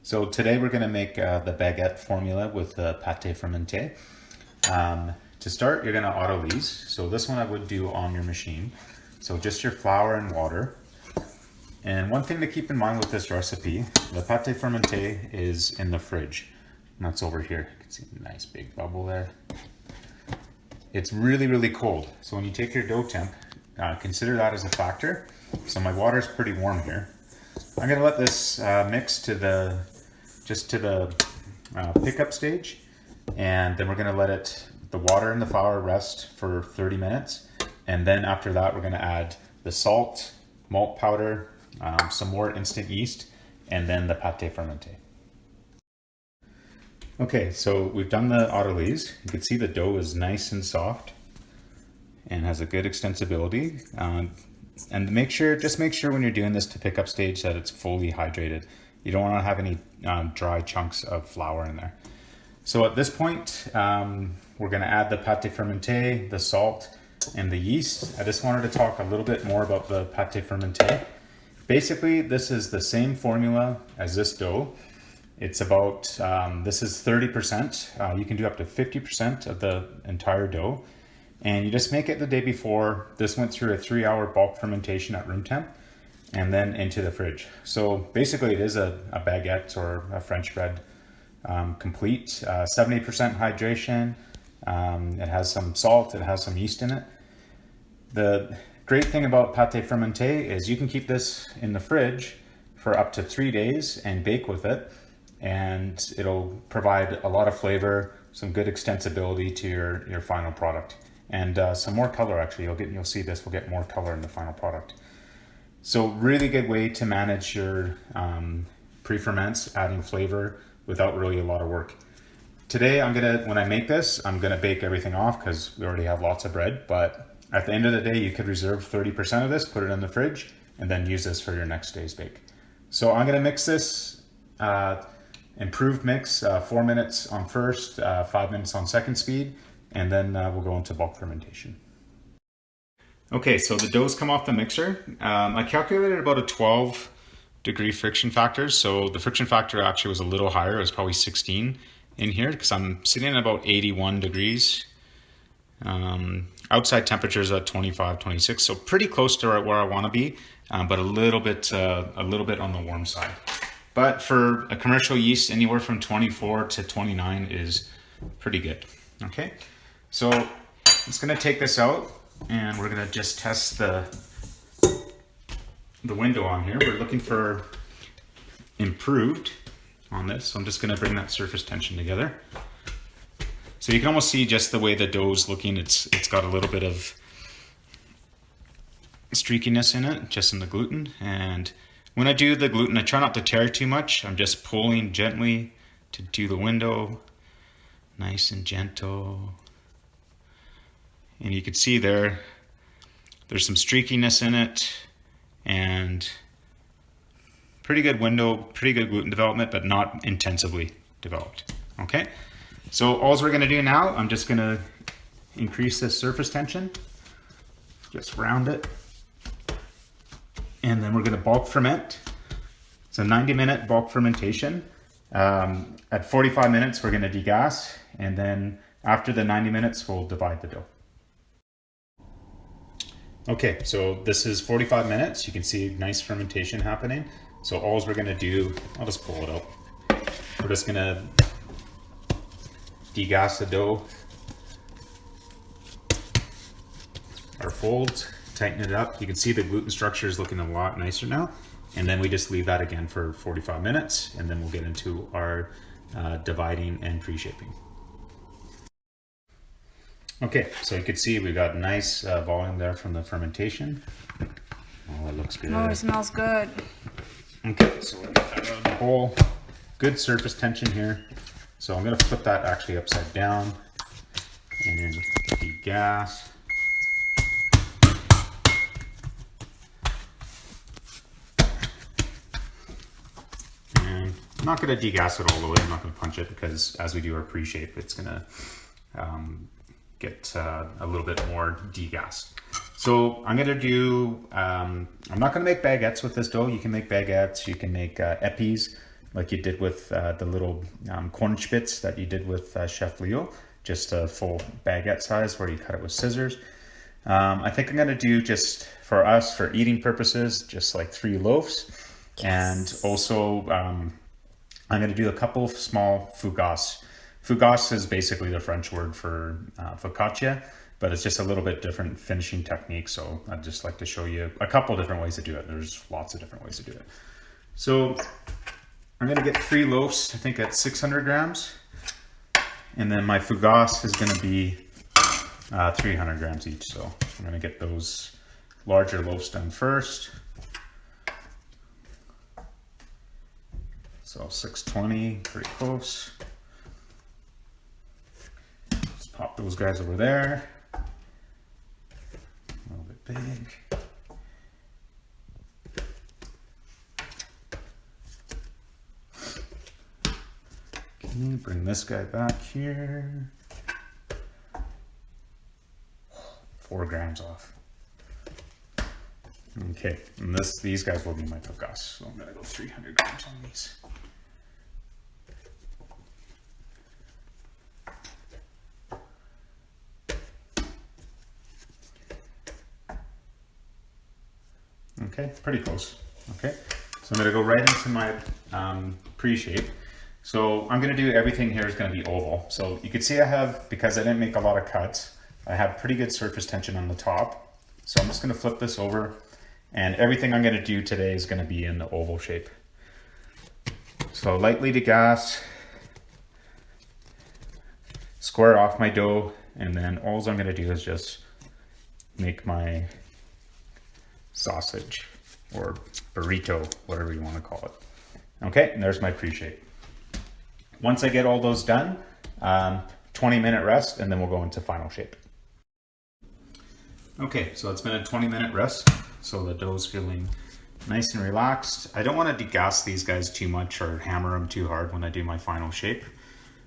So today we're going to make the baguette formula with the pate fermentee. To start, you're going to auto-lease. So this one I would do on your machine. So just your flour and water. And one thing to keep in mind with this recipe, the pate fermentee is in the fridge. And that's over here. You can see a nice big bubble there. It's really, really cold. So when you take your dough temp, consider that as a factor. So my water is pretty warm here. I'm going to let this mix to the pickup stage, and then we're going to let the water and the flour rest for 30 minutes, and then after that we're going to add the salt, malt powder, some more instant yeast, and then the pate fermentee. Okay, so we've done the autolyse. You can see the dough is nice and soft and has a good extensibility. And just make sure when you're doing this to pickup stage that it's fully hydrated. You don't want to have any dry chunks of flour in there. So at this point, we're going to add the pate fermentee, the salt, and the yeast. I just wanted to talk a little bit more about the pate fermentee. Basically, this is the same formula as this dough. It's about, this is 30%. You can do up to 50% of the entire dough. And you just make it the day before. This went through a 3-hour bulk fermentation at room temp and then into the fridge. So basically it is a baguette or a French bread complete. 70% hydration. It has some salt, it has some yeast in it. The great thing about pate fermentee is you can keep this in the fridge for up to 3 days and bake with it. And it'll provide a lot of flavor, some good extensibility to your final product. And some more color, actually. You'll see this will get more color in the final product. So really good way to manage your pre-ferments, adding flavor without really a lot of work. Today, when I make this, I'm gonna bake everything off because we already have lots of bread. But at the end of the day, you could reserve 30% of this, put it in the fridge, and then use this for your next day's bake. So I'm gonna mix this improved mix, 4 minutes on first, 5 minutes on second speed. And then we'll go into bulk fermentation. Okay, so the dough's come off the mixer. I calculated about a 12-degree friction factor. So the friction factor actually was a little higher. It was probably 16 in here because I'm sitting at about 81 degrees. Outside temperature is at 25, 26. So pretty close to where I want to be, but a little bit on the warm side. But for a commercial yeast, anywhere from 24 to 29 is pretty good. Okay. So I'm just going to take this out and we're going to just test the window on here. We're looking for improved on this. So I'm just going to bring that surface tension together. So you can almost see just the way the dough's looking. It's got a little bit of streakiness in it, just in the gluten. And when I do the gluten, I try not to tear too much. I'm just pulling gently to do the window. Nice and gentle. And you can see there's some streakiness in it and pretty good window, pretty good gluten development, but not intensively developed. Okay, so all we're gonna do now, I'm just gonna increase this surface tension, just round it, and then we're gonna bulk ferment. It's a 90-minute bulk fermentation. At 45 minutes, we're gonna degas, and then after the 90 minutes, we'll divide the dough. Okay, so this is 45 minutes. You can see nice fermentation happening. So all we're gonna do, I'll just pull it out. We're just gonna degas the dough, our folds, tighten it up. You can see the gluten structure is looking a lot nicer now. And then we just leave that again for 45 minutes, and then we'll get into our dividing and pre-shaping. Okay, so you can see we got nice volume there from the fermentation. Oh, it looks good. Oh, it smells good. Okay, so we'll get that out of the bowl. Good surface tension here. So I'm gonna flip that actually upside down and degas. And I'm not gonna degas it all the way. I'm not gonna punch it because as we do our pre-shape, it's gonna get a little bit more degassed. So I'm gonna do, I'm not gonna make baguettes with this dough. You can make baguettes, you can make epis. like you did with the little corn spitz that you did with Chef Leo, just a full baguette size where you cut it with scissors. I think I'm gonna do, just for us, for eating purposes, just like 3 loaves. Yes. And also I'm gonna do a couple of small fougasse. Fougasse is basically the French word for focaccia, but it's just a little bit different finishing technique. So I'd just like to show you a couple different ways to do it. There's lots of different ways to do it. So I'm gonna get 3 loaves, I think at 600 grams. And then my fougasse is gonna be 300 grams each. So I'm gonna get those larger loaves done first. So 620, pretty close. Let's pop those guys over there. A little bit big. Okay, bring this guy back here. 4 grams off. Okay, and these guys will be my fougasse. So I'm gonna go 300 grams on these. Okay, pretty close. Okay, so I'm gonna go right into my pre-shape. So I'm gonna do, everything here is gonna be oval. So you can see I have, because I didn't make a lot of cuts, I have pretty good surface tension on the top. So I'm just gonna flip this over, and everything I'm gonna do today is gonna be in the oval shape. So lightly degasse, square off my dough, and then all I'm gonna do is just make my sausage or burrito, whatever you want to call it. Okay, and there's my pre-shape. Once I get all those done, 20-minute rest, and then we'll go into final shape. Okay, so it's been a 20-minute rest, so the dough's feeling nice and relaxed. I don't want to degasse these guys too much or hammer them too hard when I do my final shape.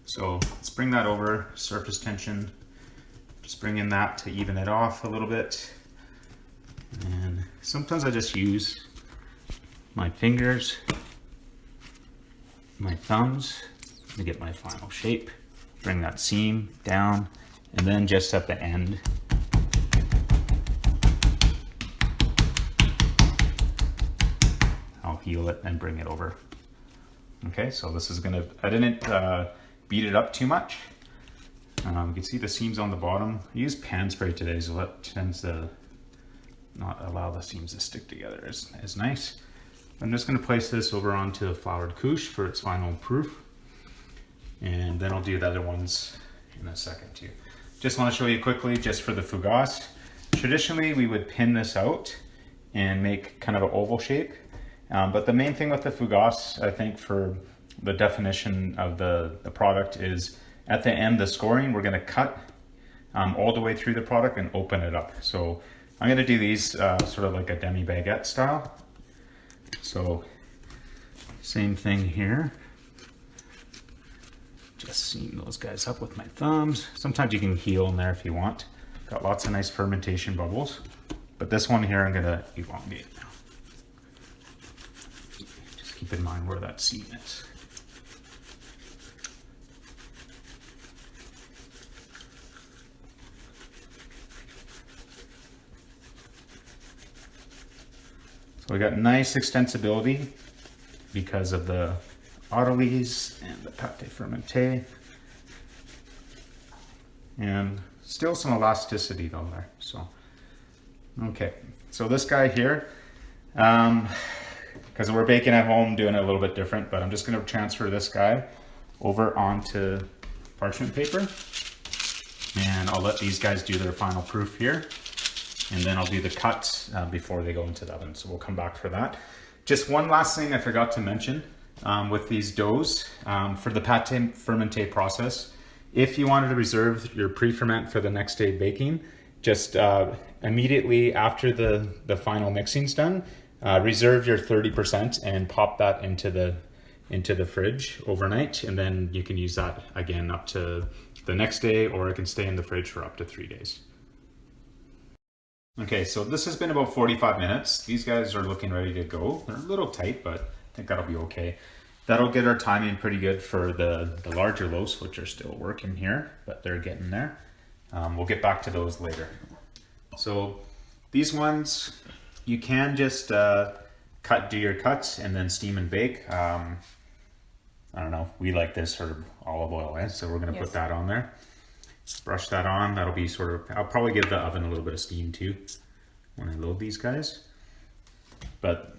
So let's bring that over, surface tension, just bring in that to even it off a little bit. And sometimes I just use my fingers, my thumbs to get my final shape. Bring that seam down, and then just at the end, I'll heel it and bring it over. Okay, so this is gonna, I didn't beat it up too much. You can see the seams on the bottom. I use pan spray today, so that tends to not allow the seams to stick together is nice. I'm just going to place this over onto a floured couche for its final proof, and then I'll do the other ones in a second too. Just want to show you quickly, just for the fougasse, traditionally we would pin this out and make kind of an oval shape, but the main thing with the fougasse, I think, for the definition of the product is at the end, the scoring, we're going to cut all the way through the product and open it up. So I'm going to do these sort of like a demi baguette style. So same thing here. Just seam those guys up with my thumbs. Sometimes you can heel in there if you want. Got lots of nice fermentation bubbles. But this one here I'm going to elongate now. Just keep in mind where that seam is. We got nice extensibility because of the autolyse and the pate fermentee, and still some elasticity though there. So, okay, so this guy here, because we're baking at home, doing it a little bit different, but I'm just going to transfer this guy over onto parchment paper, and I'll let these guys do their final proof here. And then I'll do the cuts before they go into the oven. So we'll come back for that. Just one last thing I forgot to mention with these doughs for the pate fermentee process. If you wanted to reserve your pre-ferment for the next day baking, just immediately after the final mixing's done, reserve your 30% and pop that into the fridge overnight. And then you can use that again up to the next day, or it can stay in the fridge for up to 3 days. Okay, so this has been about 45 minutes. These guys are looking ready to go. They're a little tight, but I think that'll be okay. that'll get our timing pretty good for the larger loaves, which are still working here, but they're getting there. We'll get back to those later. So these ones, you can just do your cuts and then steam and bake. I don't know, we like this sort of olive oil, eh? So we're gonna put that on there. Brush that on, that'll be sort of, I'll probably give the oven a little bit of steam too when I load these guys. But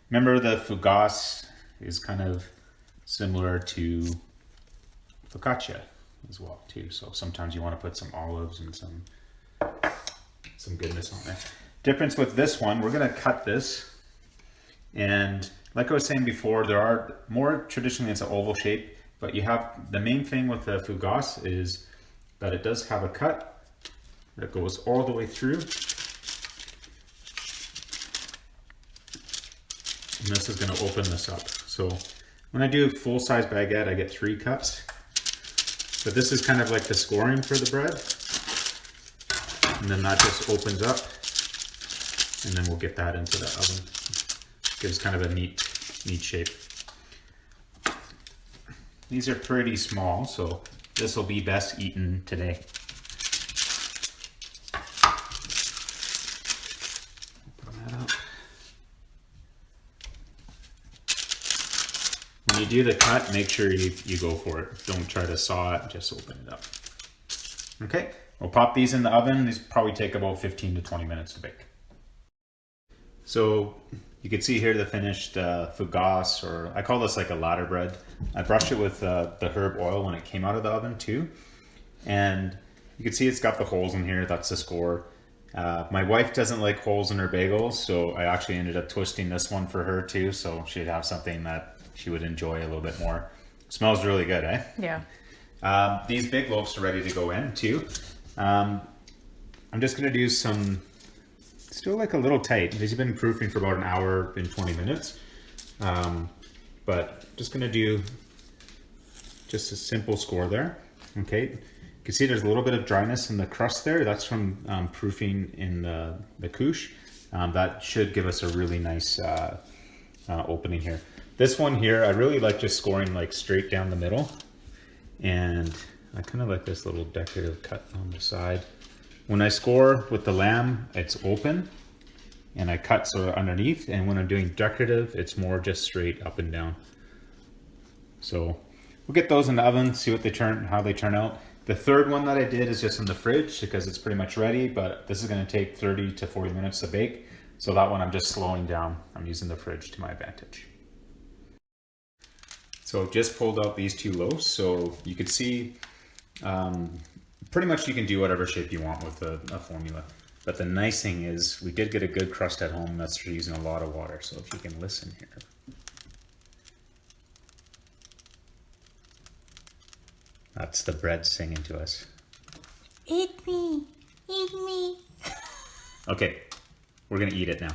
remember, the fougasse is kind of similar to focaccia as well too. So sometimes you want to put some olives and some goodness on there. Difference with this one, we're gonna cut this, and like I was saying before, there are more traditionally it's an oval shape, but you have the main thing with the fougasse is that it does have a cut that goes all the way through. And this is going to open this up. So when I do full-size baguette, I get 3 cuts. But this is kind of like the scoring for the bread. And then that just opens up. And then we'll get that into the oven. Gives kind of a neat shape. These are pretty small, so this will be best eaten today. Open that up. When you do the cut, make sure you go for it. Don't try to saw it, just open it up. Okay, we'll pop these in the oven. These probably take about 15 to 20 minutes to bake. So you can see here the finished fougasse, or I call this like a ladder bread. I brushed it with the herb oil when it came out of the oven too. And you can see it's got the holes in here, that's the score. My wife doesn't like holes in her bagels, so I actually ended up twisting this one for her too, so she'd have something that she would enjoy a little bit more. Smells really good, eh? Yeah. These big loaves are ready to go in too. I'm just gonna do some, still like a little tight. These have been proofing for about an hour and 20 minutes. But just gonna do just a simple score there. Okay, you can see there's a little bit of dryness in the crust there. That's from proofing in the couche. That should give us a really nice opening here. This one here, I really like just scoring like straight down the middle. And I kind of like this little decorative cut on the side. When I score with the lamb, it's open, and I cut sort of underneath, and when I'm doing decorative, it's more just straight up and down. So we'll get those in the oven, see what how they turn out. The third one that I did is just in the fridge because it's pretty much ready, but this is going to take 30 to 40 minutes to bake. So that one I'm just slowing down. I'm using the fridge to my advantage. So I've just pulled out these 2 loaves, so you can see pretty much you can do whatever shape you want with a formula. But the nice thing is we did get a good crust at home that's using a lot of water. So if you can listen here. That's the bread singing to us. Eat me, eat me. Okay, we're gonna eat it now.